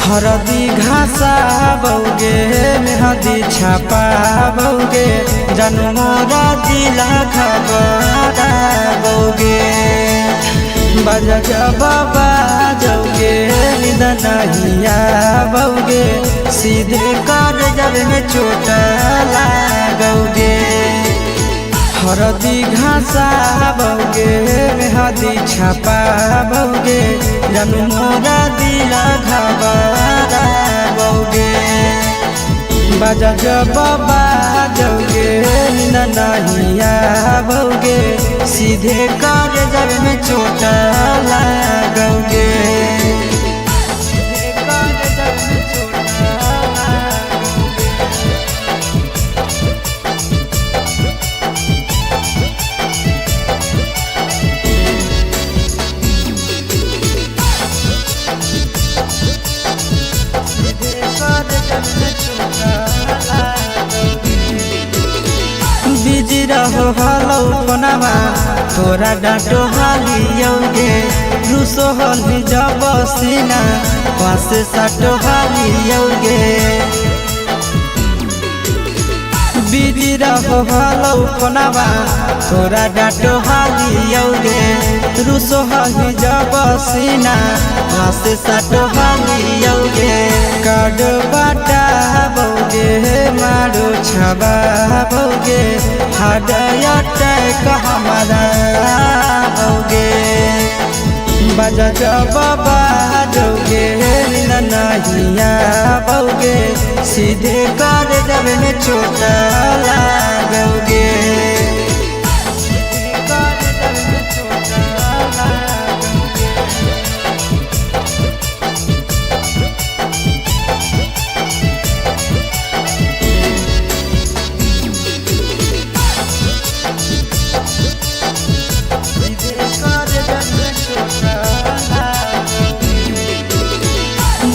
हरदी घासा बौगे मेहदी छापा बौगे जनमोरा दिला खबरा बौगे बजा जबा जौगे निदनहिया बौगे सीधे कर जब में चोट लागोगे। हरदी घासा बौगे मेहदी छापा बौगे जनमोरा दिला घबरा बौगे बजा जबा जौगे नहिया बौगे सीधे कर जब में चोट लागोगे। बिजी रहो हलो पनावा तोरा डांटो हालियोगे रूसो हली जब सीना पास साटो हालियोगे। बिजी रहो हलो पनावा तोरा डांटो हालियोगे रूसो हली जब सीना पास साटो हालियोगे। काड बाटा बौगे मारो छबा बौगे हाडया टैक हमारा बौगे बजा जबा जौगे नहिया बौगे सीधे कर जब में चोट लागोगे।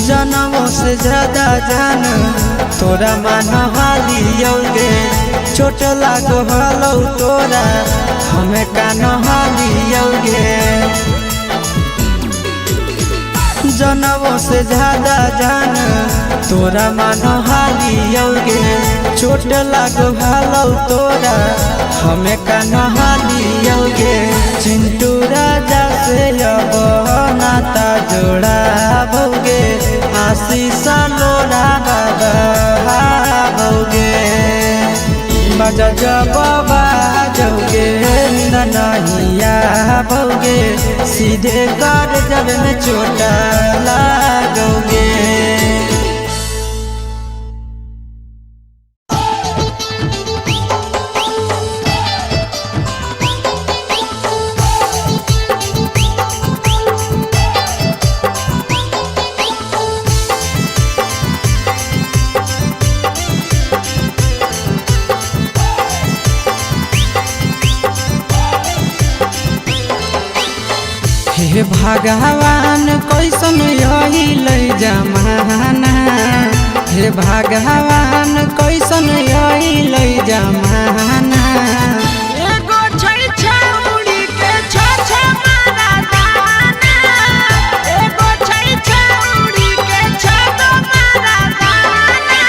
जनमों से ज्यादा जान तोरा मान हालियोगे चोट लागो हलो तोरा हमें कान हालियोगे। जनमों से ज्यादा जान तोरा मान हालियोगे चोट लागो हलो तोरा हमें कान हालियोगे। चिंटू राजा से अब नाता जोड़ा बौगे आशीष लोड़ा बाबा बौगे बजा जबा जौगे नहिया बौगे सीधे कर जब में चोट लागोगे। हे भगवान कैसन यही जमाना हे भगवान कैसन यही जमाना। एगो छै छौड़ी के छ मारा दाना एगो छै छौड़ी के छ मारा दाना।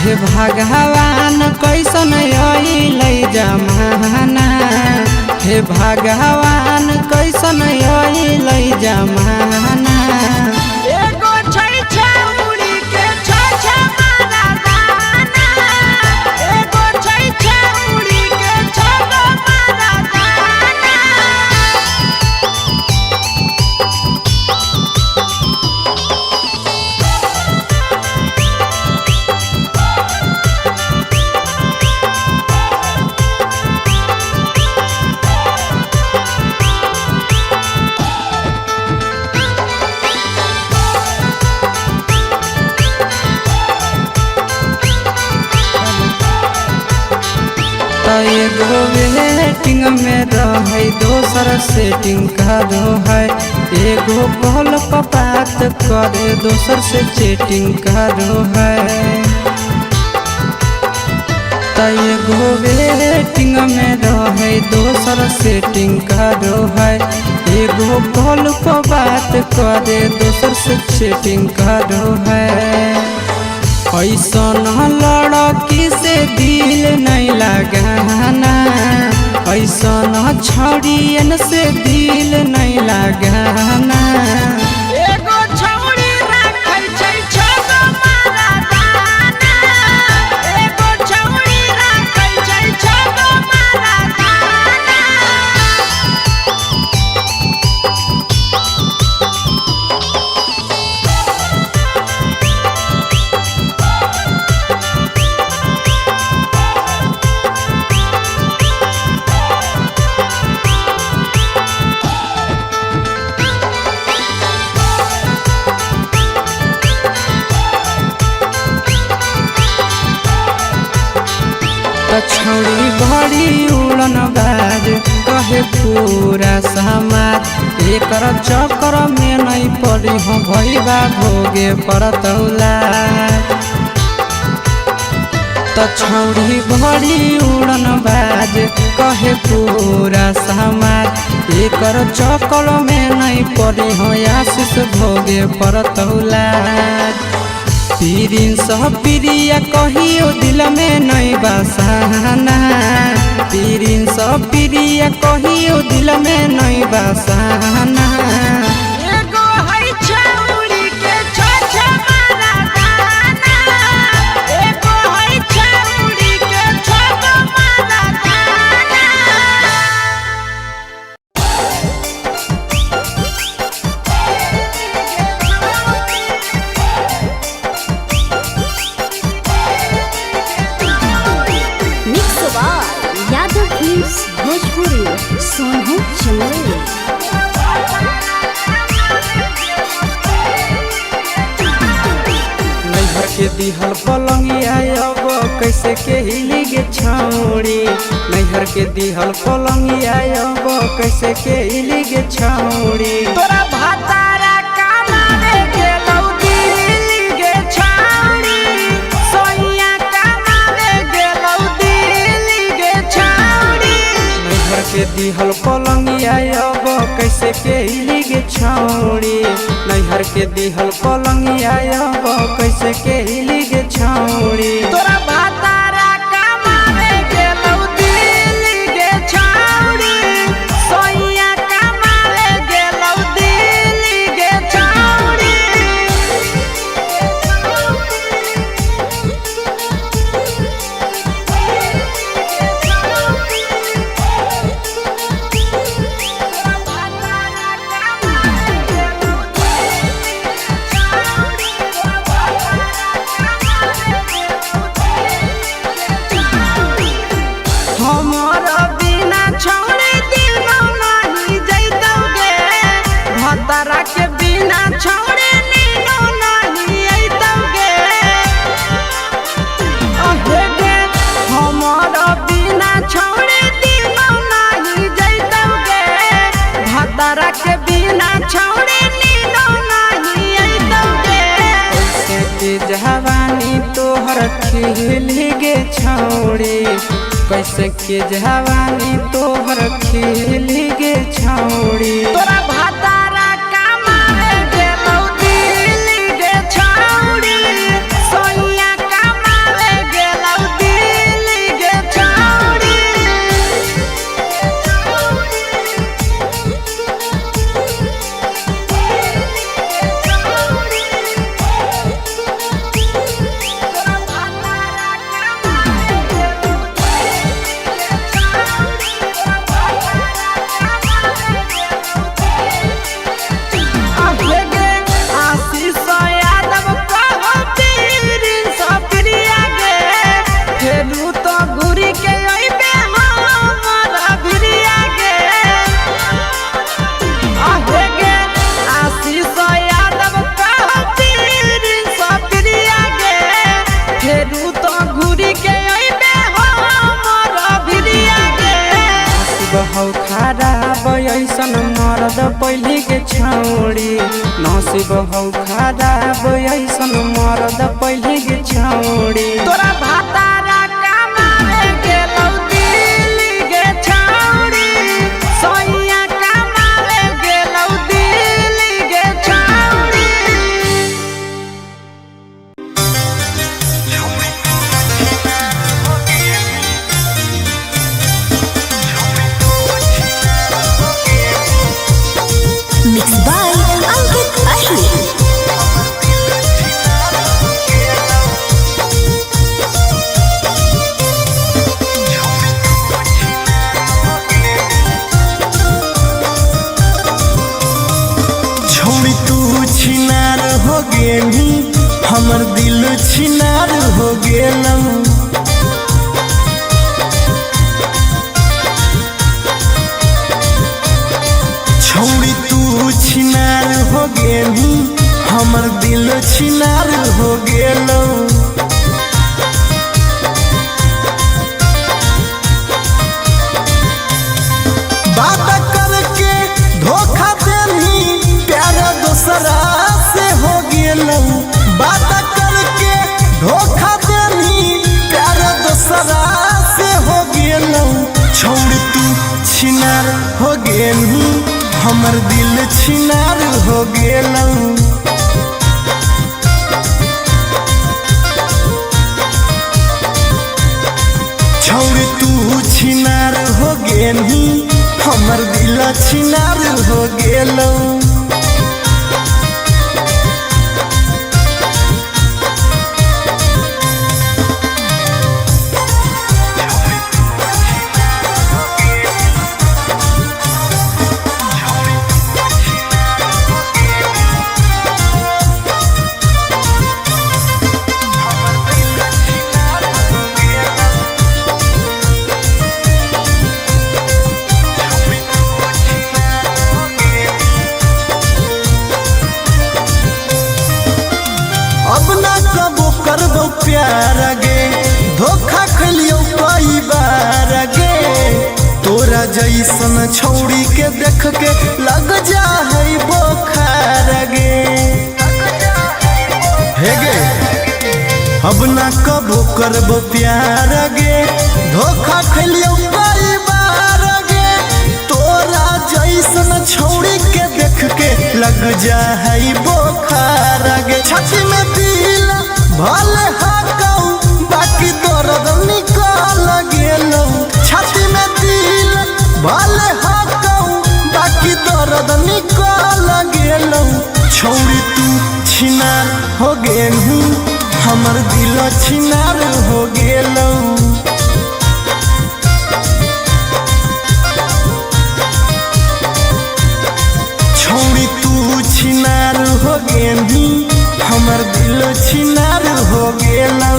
हे भगवान कैसन यही जमाना हे भगवान कैसन यही जमाना। एगो छै छौड़ी के छ मारा दाना एगो छै छौड़ी के छ मारा दाना। एगो वेटिंग में रहे दोसर सेटिंग करो है एगो कॉल पर बात करे दोसर से चैटिंग करो है। एगो वेटिंग में रहे दोसर सेटिंग करो है एगो कॉल पर बात करे दोसर से चैटिंग करो है। ऐसन लड़की से दिल नहीं लगाना, ऐसन छड़ियन से दिल नहीं लगाना। एगो छौड़ी राखै छै छगो मरदाना, एगो छौड़ी राखै छै छगो मरदाना। छौड़ी बड़ी उड़न बाज कहे पूरा समाज, एकर चक्कर में नहीं पड़ी हो भैया भोगे परतौला। छौड़ी बड़ी उड़न बाज कहे पूरा समाज, एकर चक्कर में नहीं पड़ी हो आशीष भोगे परतौला। पीरिन सह प्रिया कहियो दिल में नहीं बसाना, पीरिन सह प्रिया कहियो दिल में नहीं बसाना। एगो है छौड़ी के छ मरदाना, एगो है छौड़ी के छगो मरदाना। यादव फिल्म्स भोजपुरी सोनू चंदेल। नैहर के दिहल पलंगिया अब कैसे के हिली गे छौड़ी, नैहर के दिहल पलंगिया अब कैसे के हिली गे छौड़ी। तोरा भातारा कमावे गेलौ दिल्ली गे छौड़ी, सोइया कमावे गेलौ दिल्ली गे छौड़ी। नैहर के दिहल पलंगिया अब कैसे के हिली गे छौड़ी, नैहर के दिहल पलंगिया अब कैसे के हिली गे छौड़ी। तोरा भातारा कमावे गेलौ दिल्ली गे छौड़ी, सोइया कमावे गेलौ दिल्ली गे छौड़ी। हमर बिना छौड़ी दिनो नहीं जैतौगे, भतरा के बिना छौड़ी नीनो नहीं अइतौगे। अहे गे हमर बिना छौड़ी दिनो नहीं जैतौगे, भतरा के बिना छौड़ी नीनो नहीं अइतौगे। कैसे के जवानी तोहर खिली गे छौड़ी, कैसे के जवानी तोहर खिली गे छौड़ी। तोरा भातारा कमावे गेलौ दिल्ली गे छौड़ी, सोइया कमावे गेलौ दिल्ली गे छौड़ी। बहौ खराब ऐसन मरद पहली के छौड़ी, नसीब हौ खराब ऐसन मरद पहली के छौड़ी। तोरा भातारा कमावे गेलौ दिल्ली गे छौड़ी, सोइया कमावे गे हमर दिल छिनार हो गेलौ। छौरी तू छिनार हो गेलही, हमर दिल छिनार हो गेलौ। अब ना कबो करबो प्यार गे, धोखा खलियो कई बार गे। तोरा जैसन छौड़ी के देख के लग जा है बोखार गे। हे गे अब ना कबो करबो प्यार गे, धोखा खलियो कई बार गे। तोरा जैसन छौड़ी के देख के लग जा है बोखार गे। छाती में दिल भले हकौ, बाकी दर्द निकल गेलौ। छाती में दिल भले हकौ, बाकी दर्द निकल गेलौ। छौड़ी तू छिनार हो गेलही, हमर दिल छिनार हो गेलौ। छौड़ी तू छिनार हो गेलही, हमर दिल छिनार हो गेलौ।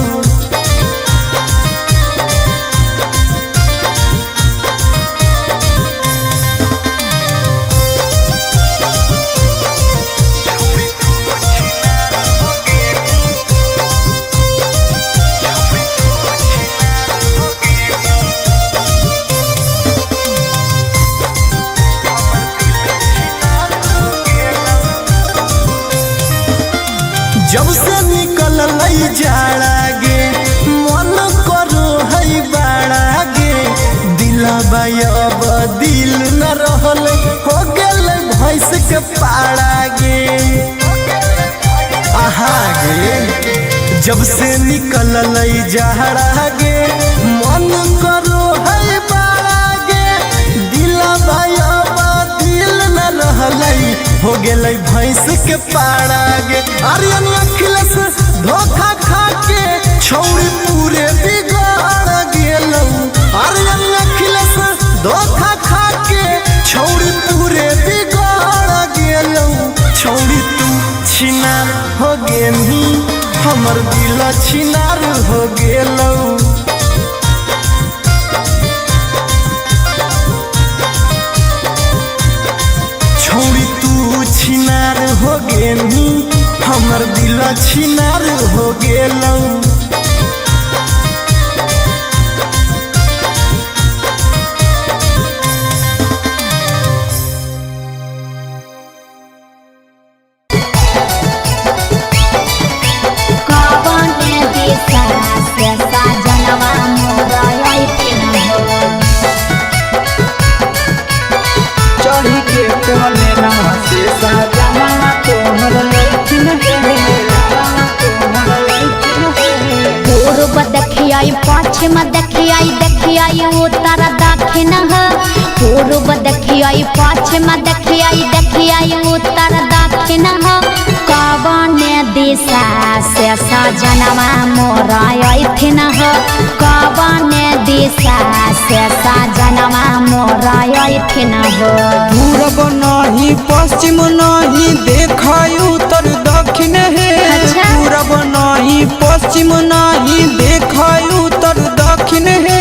जब से निकल लई जाड़ा गे, मन करो है बाड़ा गे। दिलबा अब दिल न रहल, हो गेल भैंस के पाड़ा गे। आहा गे जब से निकल लई जाड़ा गे, मन करो है बाड़ा गे। दिलबा अब दिल न रहल, हो गेलै भैंस के पाड़ा गे। आर्यन अखिलेश धोखा खा के छौड़ी पूरे बिगाड़ गेलौ। आर्यन अखिलेश धोखा खा के छौड़ी पूरे बिगाड़ गेलौ। छौड़ी तू छिनार हो गेलही, हमर दिल छिनार हो गेलौ। छौड़ी तू छिनार हो गेलही, हमर दिल छिनार हो गेलौ। चढ़ी के कोले नवा से साजना तोहर लैठिन पूर्व देखियाई पश्चिम देखियाई उत्तर दक्षिण पूर्व देखियाई पश्चिम देखियाई उत्तर दक्षिण कवन दिशा से सजनवा मोरा अइथिन कवन दिशा से सजनवा मोरा अइथिन पूरब नहीं पश्चिम नहीं देखाई उत्तर दक्षिण है। अच्छा? पूरब नहीं पश्चिम नहीं देखाई उत्तर दक्षिण है।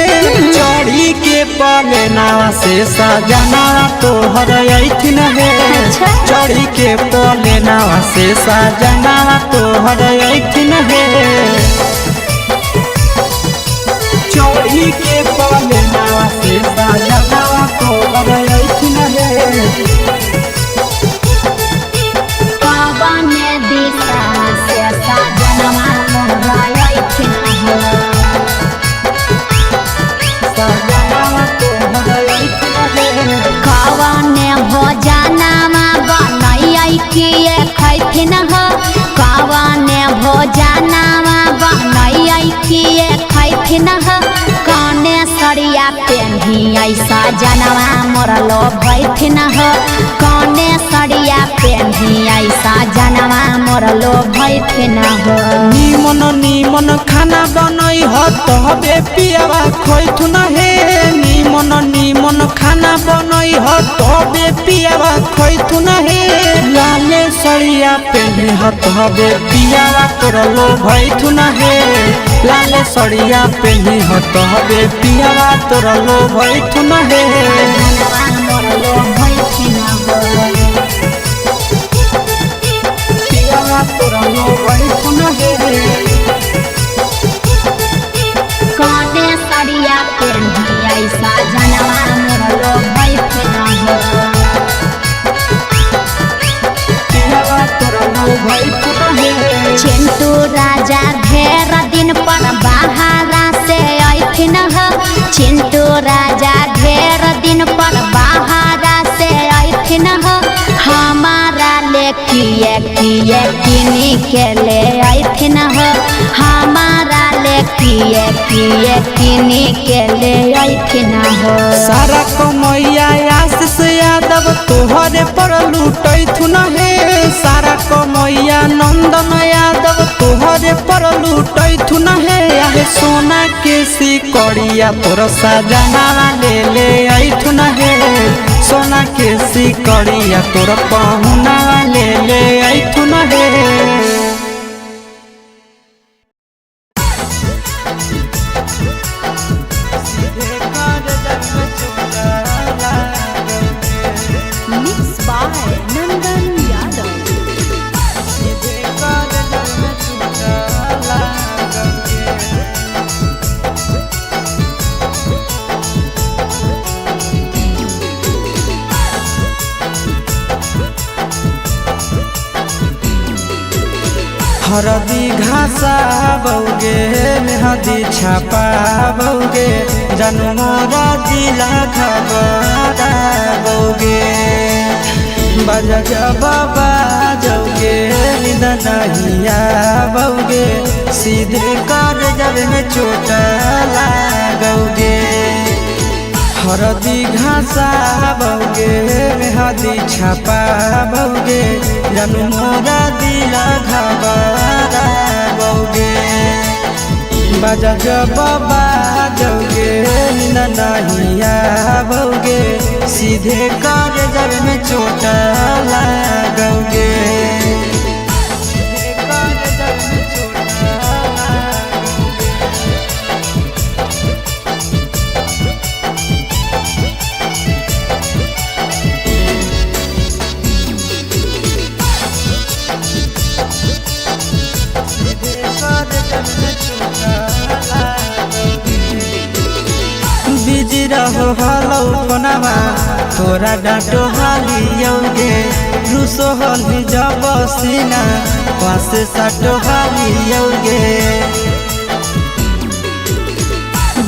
चढ़ी के पलेना से सजना तोहर अइथिन है। अच्छा? चढ़ी के पलेना से सजना तोहर अइथिन है। चढ़ी के पलेना से सजना तोहर अइथिन है। कवन दिशा से सजनवा मोरा अइथिन कवन भोजन ऐसा जनवा मोरलो भैथिन हो कौने सड़िया पेन्ही ऐसा जनवा मोरलो भैथिन हो निमन निमन खाना बनई हो तबे पियावा खोइथुन हे निमन निमन खाना बनई हो तबे पियावा खोइथुन हे लाले सड़िया पेन्ही हो तबे पियावा तोरलो भैथुन हे लाले सड़िया पेन्ही हो तबे पियावा तोरलो भैथुन हे जनवा मोरलो भैथिन हो पियावा तोरलो भैथुन हे कौने सड़िया पेन्ही ऐसा जनवा मोरलो भैथिन हो पियावा तोरलो भैथुन हे चिंटू राजा ढेर दिन पर बाहरा से अइथिन हो चिंटू राजा ढेर दिन पर बाहरा से अइथिन हो हमारा ले किए किए किनी के ले अइथिन हो हमारा ले किए किए किनी के ले अइथिन हो सारा कमैया आशीष यादव तोहरे पर लूटैथुन हे सारा कमैया नंदन यादव तोहरे पर लूटैथुन हे आहे सोना के सिकड़िया तोर सजना ले अइथुन हे सोना के सिकड़िया तोर पहुना ले अइथुन हे Mixed by Nandan Yadav. हरदी घासा बौगे मेहदी छापा बौगे जनमोरा जिला खबरा बौगे बजा बाबा जौगे निदनहिया बौगे सीधे कर जब में चोट लागोगे हरदी घासा बौगे मेहदी छापा बौगे जनमोरा दिला घबरा बौगे बजा बाबा जौगे नहिया बौगे सीधे कर जब में चोट लागोगे बिजी रहो हलो पनामा तोरा डांटो हालियोगे रूसो हली जब सीना पासे साटो हालियोगे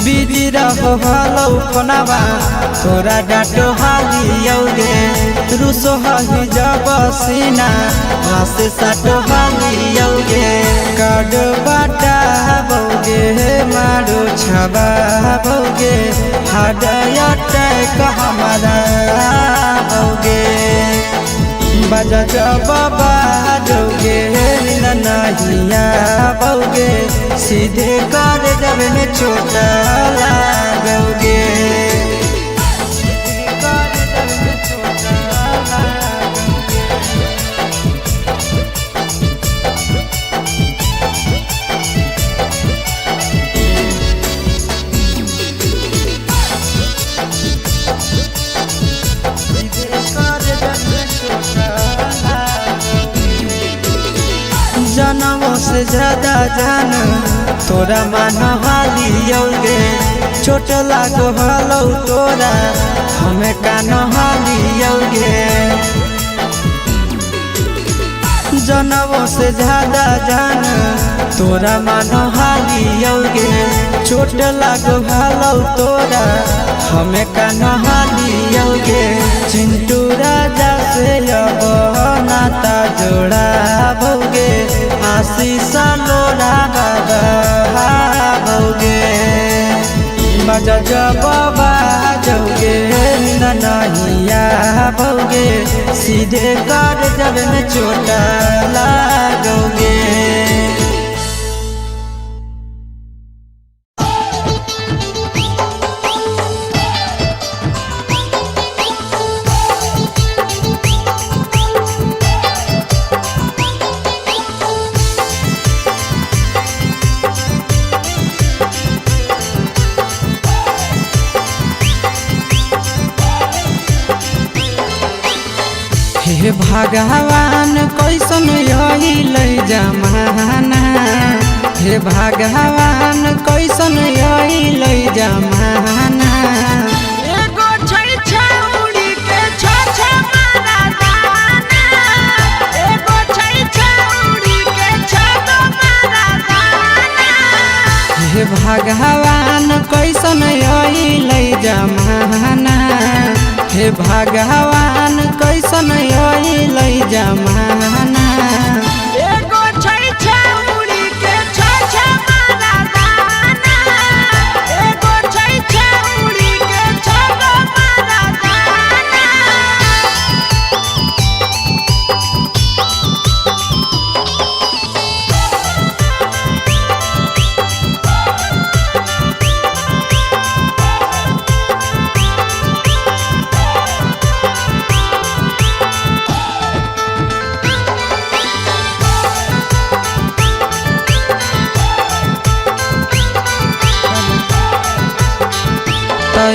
बिजी रहो हलो पनामा तोरा डांटो हालियोगे रूसो हली जब सीना पासे साटो हालियोगे काड बाटा बौगे मारो छबा बौगे हाडया टैक हमारा बौगे बजा बाबा जौगे नहिया बौगे सीधे कर जब में चोट लागोगे जनमों से ज्यादा जान तोरा मान हालियोगे छोट लागो हलो तोरा हमें कान हालियोगे जनमों से ज्यादा जान तोरा मान हालियोगे छोट लागो हलो तोरा हमें कान हालियोगे चिंटू राजा से अब नाता जोड़ा भोगे आशीष लोड़ा बौगे बजा बाबा जाओगे नहीं आओगे, सीधे कर जब में चोट लागोगे। हे भगवान कैसन यही लई जमाना, हे भगवान कैसन यही लई जमाना। एगो छै छौरी के छ मारा दाना, एगो छै छौरी के छ मारा दाना। हे भगवान कैसन यही लई जमाना, हे भगवान कैसन यही लई जमाना। एगो छै छौरी के छ मारा दाना, एगो छै छौरी के छ मारा दाना।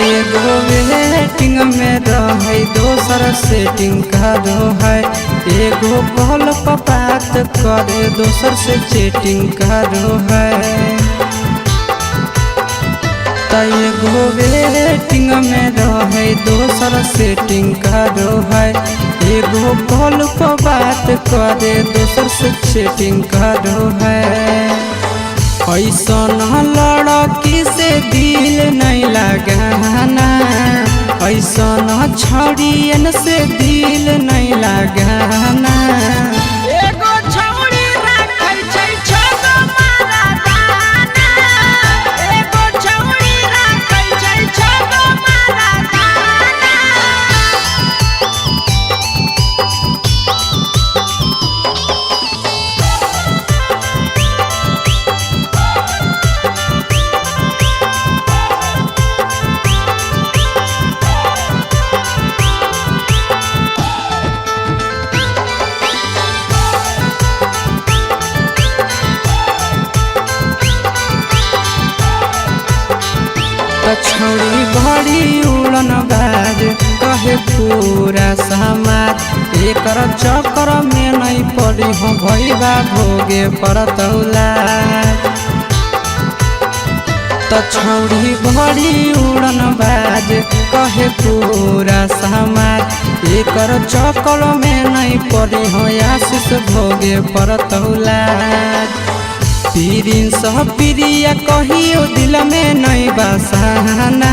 एगो वेटिंग में रहे दोसर सेटिंग करो है, एगो कॉल पर बात करे दोसर से चैटिंग करो है। एगो वेटिंग में रहे दोसर सेटिंग करो है, एगो कॉल पर बात करे दोसर से चैटिंग करो है। ऐसन लड़की से दिल नहीं लगाना, ऐसन छड़ियन से दिल नहीं लगाना। एगो छौरी राखै छै छ मारा दाना, एगो छौरी राखै छै छ मारा दाना। छौड़ी बड़ी उड़न बाज कहे पूरा समाज, एकर चक्कर में नहीं पड़ी हो भैया भोगे परतौला। छौड़ी बड़ी उड़न बाज कहे पूरा समाज, एकर चक्कर में नहीं पड़ी हो आशीष भोगे परतौला। पीरिन सह प्रिया कहियो दिल में नहीं बसाना,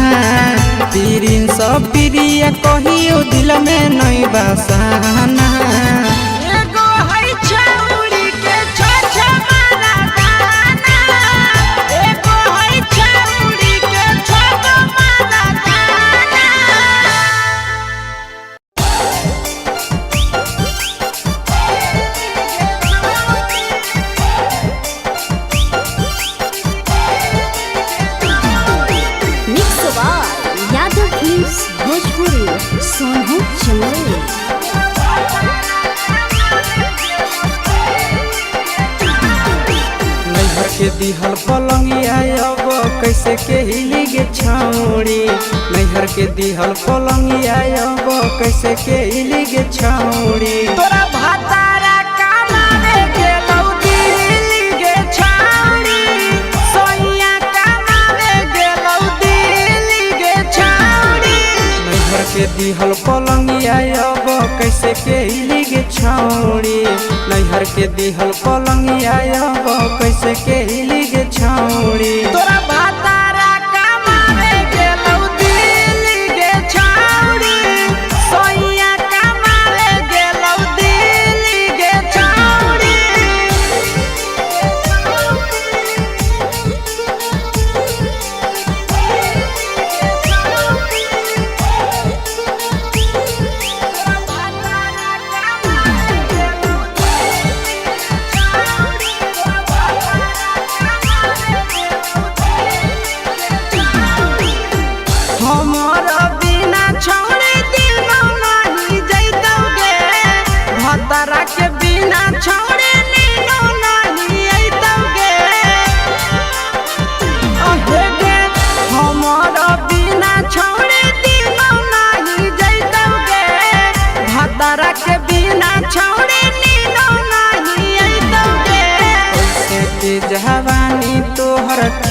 पीरिन सह प्रिया कहियो दिल में नहीं बसाना। एगो है छौरी के छ मारा दाना, एगो है छौरी के छ मारा दाना। यादव फिल्म्स भोजपुरी सोनू चंदेल। नैहर के दिहल पलंगिया अब कैसे के हिली गे छौड़ी, नैहर के दिहल पलंगिया अब कैसे के हिली गे छौड़ी। तोरा भातारा कमावे गेलौ दिल्ली गे छौरी, सोइया कमावे गेलौ दिल्ली गे छौरी। नैहर के दिहल पलंगिया अब कैसे के हिली गे छौड़ी, नैहर के दिहल पलंगिया अब कैसे के हिली गे छौड़ी। तोरा भातारा कमावे गेलौ दिल्ली गे छौरी, सोइया कमावे गेलौ दिल्ली गे छौरी।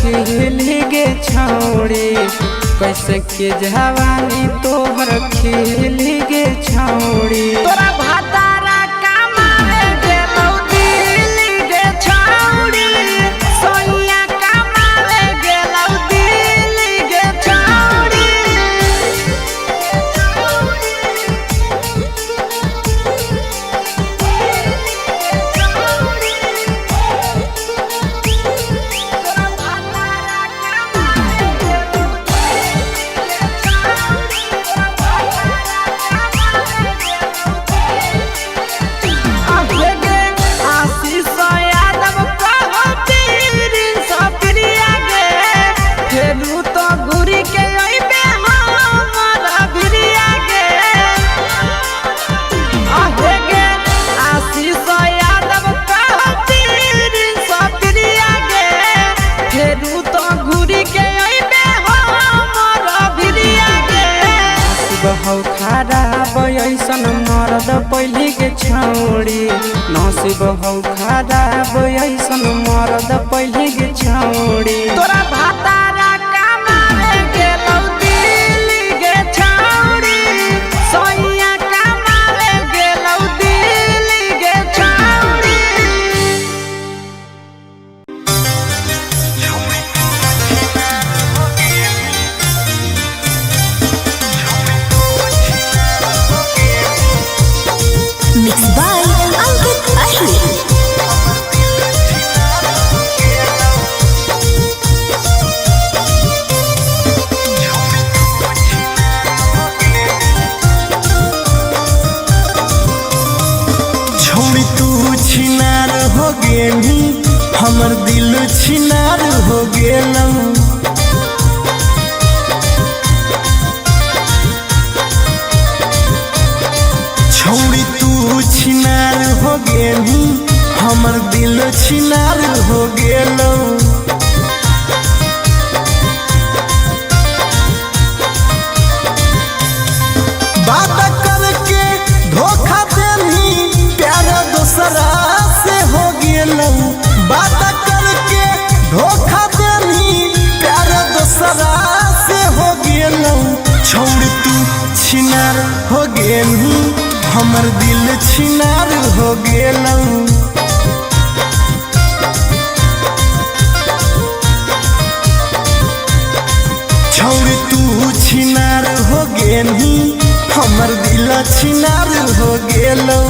खिली गे छौड़ी कैसे के जवानी तोहर खिली गे छौड़ी तोरा भातारा कमावे गेलौ दिल्ली गे छौड़ी सोनिया कमावे गेलौ दिल्ली गे छौड़ी हौ खराब ऐसन मरद पहले के छौड़ी नसीब हौ खराब ऐसन मरद पहले के छौड़ी तोरा भातारा कमावे गेलौ दिल्ली गे छौड़ी सोनिया कमावे गेलौ दिल्ली गे छौड़ी Mixed by Ankit Ahli. छोड़ी तू छिनार हो गेली हमर दिल छिनार हो गेलौ छोड़ी तू छिनार हो गेली हमर दिल छिनार हो गेलौ बात करके धोखा देनी प्यार दूसरा से हो गेलौ बात करके धोखा देनी प्यार दूसरा से हो गेलौ छोड़ तू छिनार हो गेली हमर दिल छिनार हो गेलौ छोड़ तू छिनार हो गेली हमर दिल छिनार हो गेलौ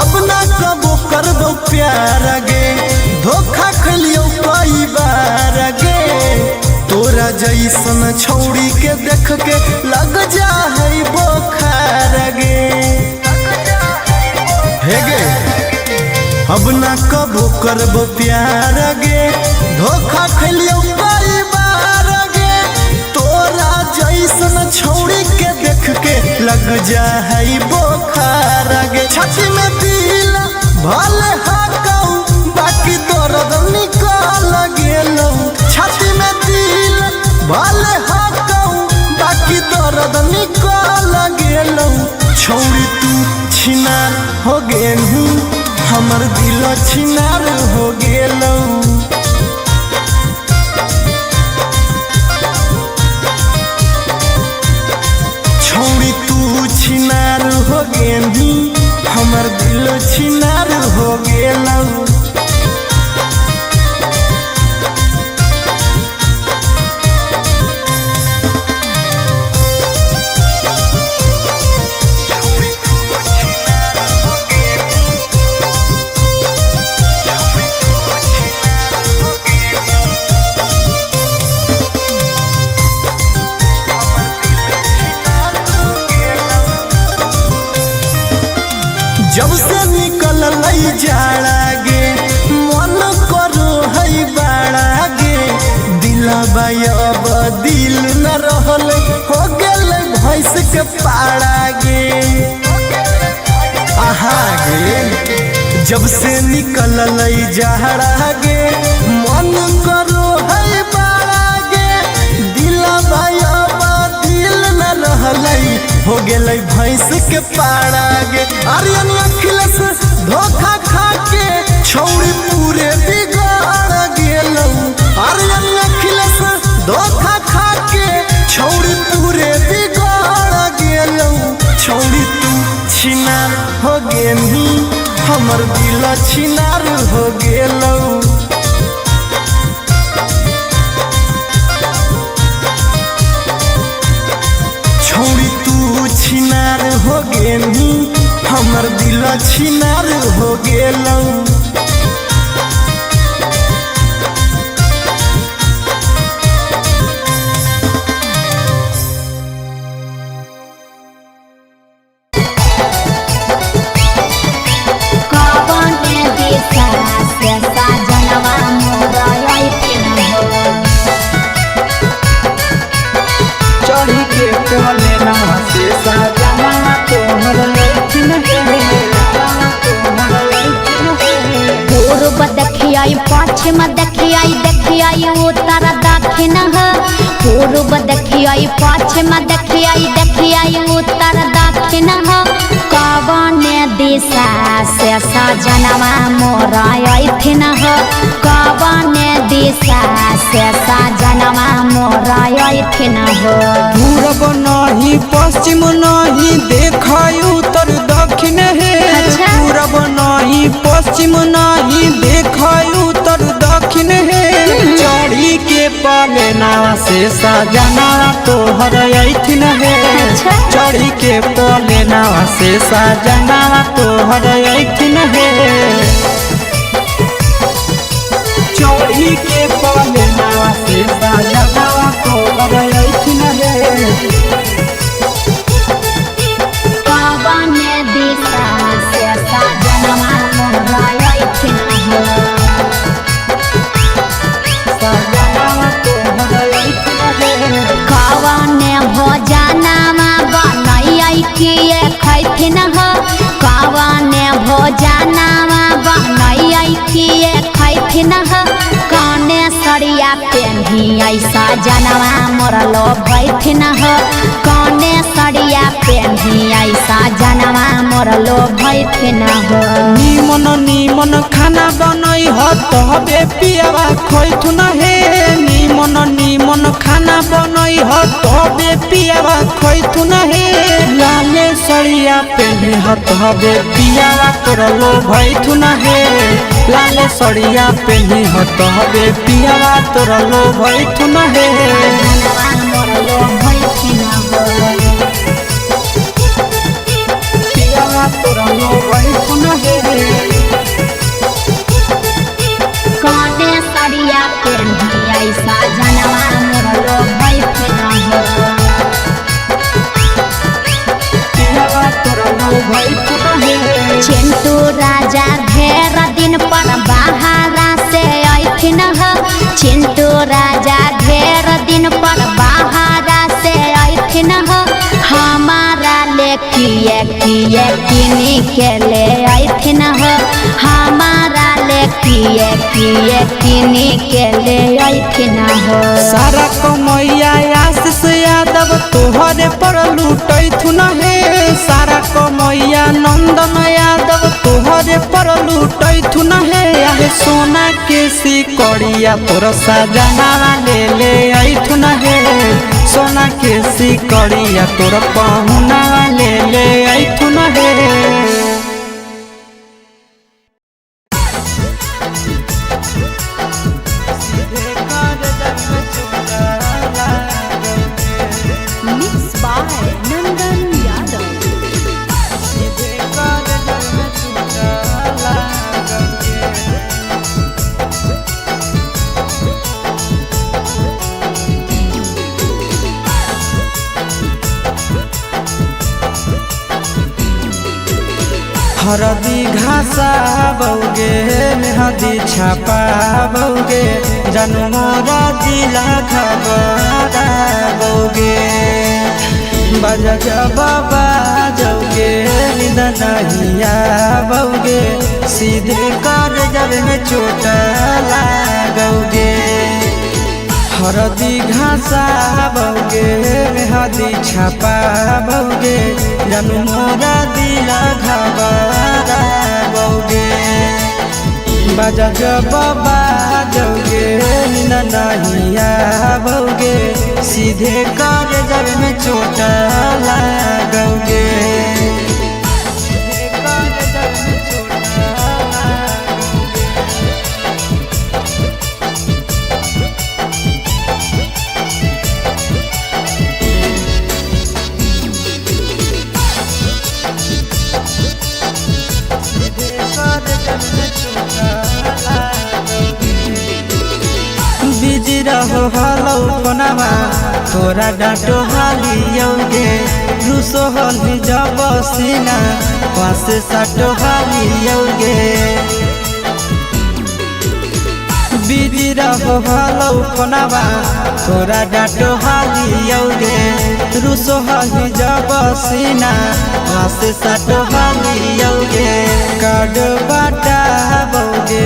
अब ना कबो करबो प्यार गे धोखा खलियो कई बार गे तोरा जैसन छौड़ी के देख के लग जा है बोखार गे हे गे अब ना कबो करबो प्यार गे धोखा खलियो कई बार गे तोरा जैसन छौड़ी के देख के लग जा है बोखार गे छाती में दिल भले हाकौ बाकी दर्द निकल गेलौ छाती में दिल भले हाकौ बाकी दर्द निकल गेलौ छौड़ी तू छिनार हो गेलू हमर दिल छिनार हो गेलौ छौड़ी तू छिनार हो गेली हमर दिल छिनार हो गेलौ के पाड़ा गे आहा गे जब से निकल जहरा गे मन करो है बाड़ा गे दिलवा दिल न रहलै हो गेलै भैंस के पाड़ा गे आर्यन अखिलेश धोखा खा के छौड़ी पूरे बिगाड़ गेलौ आर्यन अखिलेश धोखा खा के छौड़ी पूरे बिगाड़ गेलौ छौड़ी तू छिनार हो गेनी हमर दिल छिनार हो गेलौ छौड़ी तू छिनार हो गेनी हमर दिल छिनार हो गेलौ चढ़ी के कोले नवा से सजना तोहर लैथिन पूर्व देखियाई पश्चिम देखियाई देखियाई उत्तर दक्षिण पूर्व देखियाई पश्चिम देखियाई देखियाई उत्तर दक्षिण कवन दिशा से सजनवा मोर अइथिन कवन दिशा से सजनवा मोर अइथिन पूरब नहीं पश्चिम नहीं देखाई उत्तर दक्षिण है पूरब नहीं पश्चिम नहीं देखाई उत्तर दक्षिण है चढ़ी के पाले नावा से सजना तोहर अइथिन है चढ़ी के पाले नावा से सजना तोहर अइथिन है चढ़ी के पाले नावा से सजना तोहर अइथिन है कवन दिशा से सजनवा मोर अइथिन कवन भोजनमा बनैयै किए खैथिन कवन भोजनमा बनैयै किए खैथिन कने सरिया पेन्हियै सजनवा मोर लोभैथिन कने सरिया पेन्हियै सजनवा मोर लोभैथिन निमन निमन खाना बनै ह तबे पियावा खैथुन हे निमन निमन खाना बनै ह तबे पियावा खैथुन हे लाले सरिया पेन्हे ह तबे पियावा तोर लोभैथुन हे लाले सरिया पेन्हे ह तबे पियावा तोर लोभैथुन हे सजनवा मोर लोभैथिन पियावा तोर लोभैथुन हे कने सरिया पेन्हियै सजनवा मोर लोभैथिन पियावा तोर लोभैथुन हे चिंटू राजा ढेर दिन पर बाहरा से अइथिन चिंटू राजा ढेर दिन पर बाहरा से अइथिन हमारा ले किए किए किनी के ले अइथिन हमारा ले किए किए किनी के ले अइथिन सारा कमैया आशीष यादव तोहरे पर लूटैथुन हे सारा कमैया नंदन यादव तोहरे पर लूटैथुन हे आहे सोना के सिकड़िया तोर सजना ले अइथुन हे सोना के सिकड़िया तोर पहुना ले अइथुन हे Mixed by Nandan Yadav. हरदी घासा बौगे मेहदी छापा बौगे जन्मोरा दिला खबरा बौगे बजा जब बाजोगे नींद नहीं आवोगे सीधे कर जब में चोट लागोगे हरदी घासाबोगे मेहदी छपाबोगे जानू मोरा दिल घबराबोगे बजा जब बाजोगे नींद नहीं आवोगे सीधे कर जब में चोट लागोगे बिजी रहो हलो कोनामा तोरा डांटो हालियोगे रूसो हली जब सीना पास साटो हालियोगे बिजी रहो हलो कोनामा तोरा डांटो हालियोगे रूसो हली जब सीना पास साटो हालियोगे काड बाटा बोगे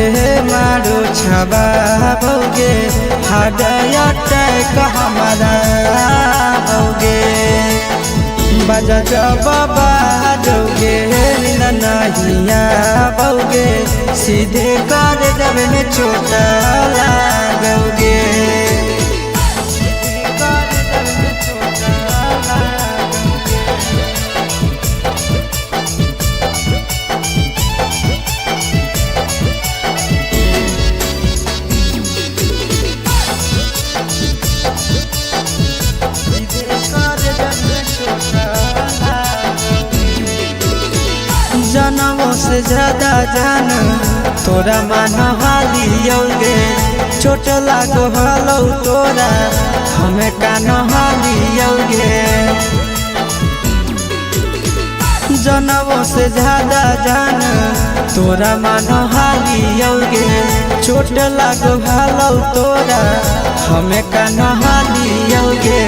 मारो छबाबोगे हाडया टैक हमारा होगे बजा जब बाजोगे नींद नहीं आवोगे सीधे कर जब में चोट लागोगे जनमों से ज्यादा जान तोरा मान हालियोगे चोट लागो हलो तोरा हमें कान हालियोगे जनमों से ज्यादा जान तोरा मान हालियोगे चोट लागो हलो तोरा हमें कान हालियोगे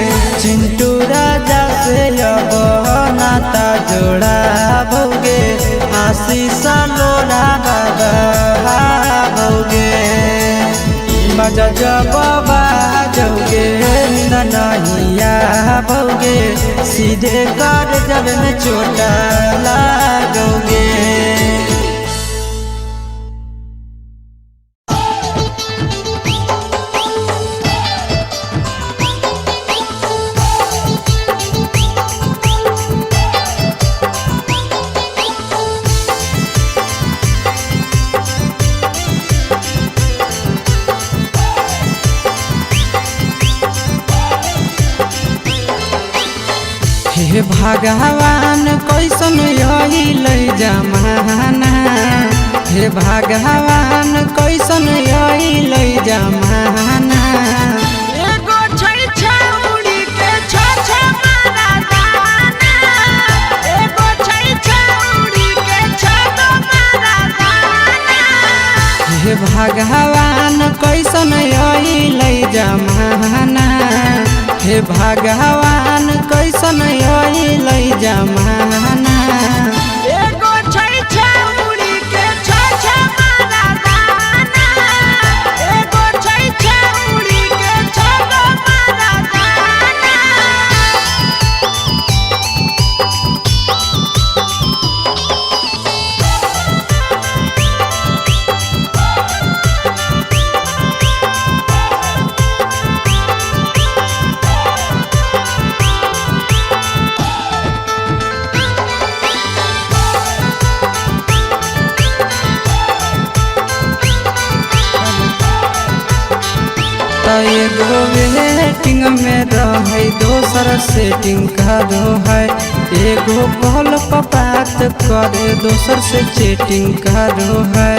चिंटू राजा से अब नाता जोड़ा भोगे आशीष लोड़ा बाबोगे बजा जब बाजोगे नींद नहीं आवोगे सीधे कर जब में चोट लागोगे हे भगवान कैसन यही लई जमाना हे भगवान कैसन यही लई जमाना एगो छै छौड़ी के छ मारा दाना एगो छै छौड़ी के छ मारा दाना हे भगवान कैसन यही लई जमाना हे भगवान कैसन यही लई जमाना एगो छै छौड़ी के छ मारा दाना एगो छै छौड़ी के छ मारा दाना एगो वेटिंग में रहे दोसर सेटिंग करो है एगो कॉल पर बात करे दोसर से चैटिंग करो है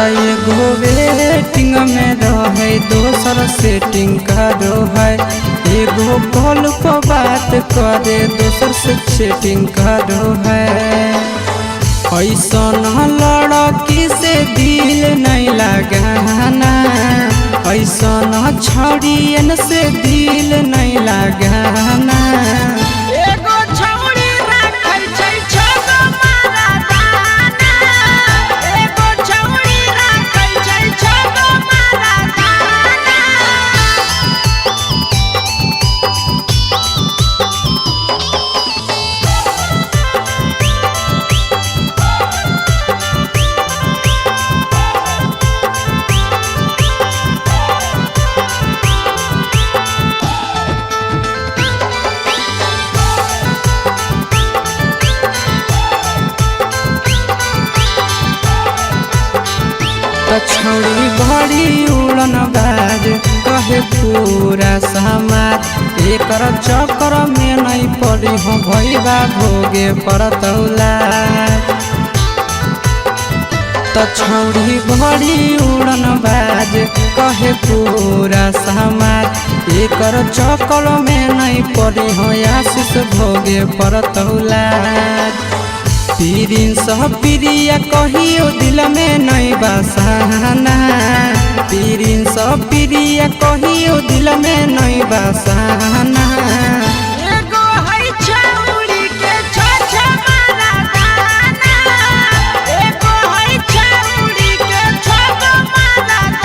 एगो वेटिंग में रहे दोसर सेटिंग करो है एगो कॉल पर बात करे दोसर से चैटिंग करो है ऐसन लड़की से दिल नहीं लगाना ऐसन छड़ियन से दिल नहीं लगाना। एगो छौड़ी राखै छै छगो मर्दाना, एगो छौड़ी राखै छै छगो मर्दाना। छौड़ी बड़ी उड़न बाज कहे पूरा समाज, एकर चक्कर में नहीं पड़ी हो भैया भोगे पड़तौला। छौड़ी बड़ी उड़न बाज कहे पूरा समाज, एकर चक्कर में नहीं पड़ी हो आशीष भोगे पड़तौला। पीरिन सह प्रिया कहियो दिल में नहीं बसाना, पीरिन सह प्रिया कहियो दिल में नहीं बसाना। एगो है छौड़ी के छ मर्दाना, एगो है छौड़ी के छगो मर्दाना।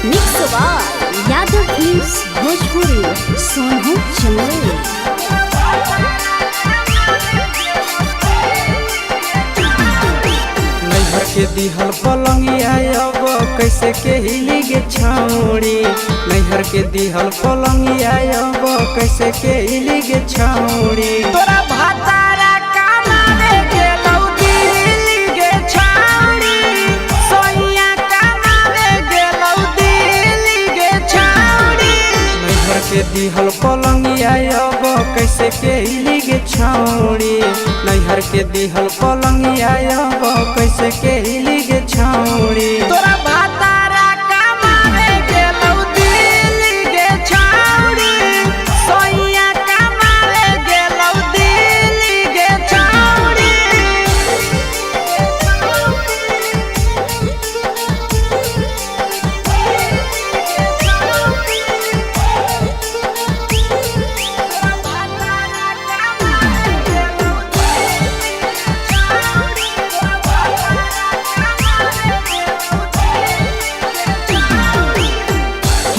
Mix by Yadav films Bhojpuri Sonu Chandel. नैहर के दिहल पलंगिया अब कैसे के हिली गे छौड़ी, नैहर के दिहल पलंगिया अब कैसे के हिली गे छौड़ी। तोरा भातारा कमावे गेलौ दिल्ली गे छौड़ी, सोइया कमावे गेलौ दिल्ली गे छौड़ी। नैहर के दिहल पलंगिया अब कैसे के हिली गे छौड़ी, नैहर के दिहल पलंगिया अब कैसे के हिली गे छौड़ी। तोरा भातारा कमावे गेलौ दिल्ली गे छौड़ी, सोइया कमावे गेलौ दिल्ली गे छौड़ी।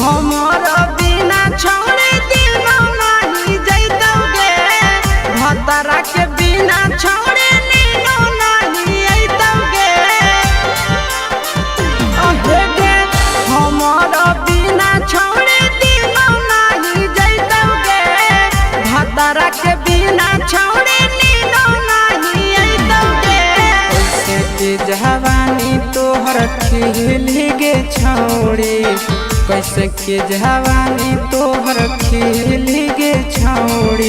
हमारा बिना छौड़े दिनो नहीं जैतौगे, भतरा के बिना छौड़े नीनो नहीं अइतौगे। अहे गे हमारा बिना छौड़े दिनो नहीं जैतौगे, भतरा के बिना छौड़े नीनो नहीं अइतौगे। कैसे के जवानी तोहर खिली गे छौड़ी, कैसे के जवानी तोहर खिली गे छौड़ी।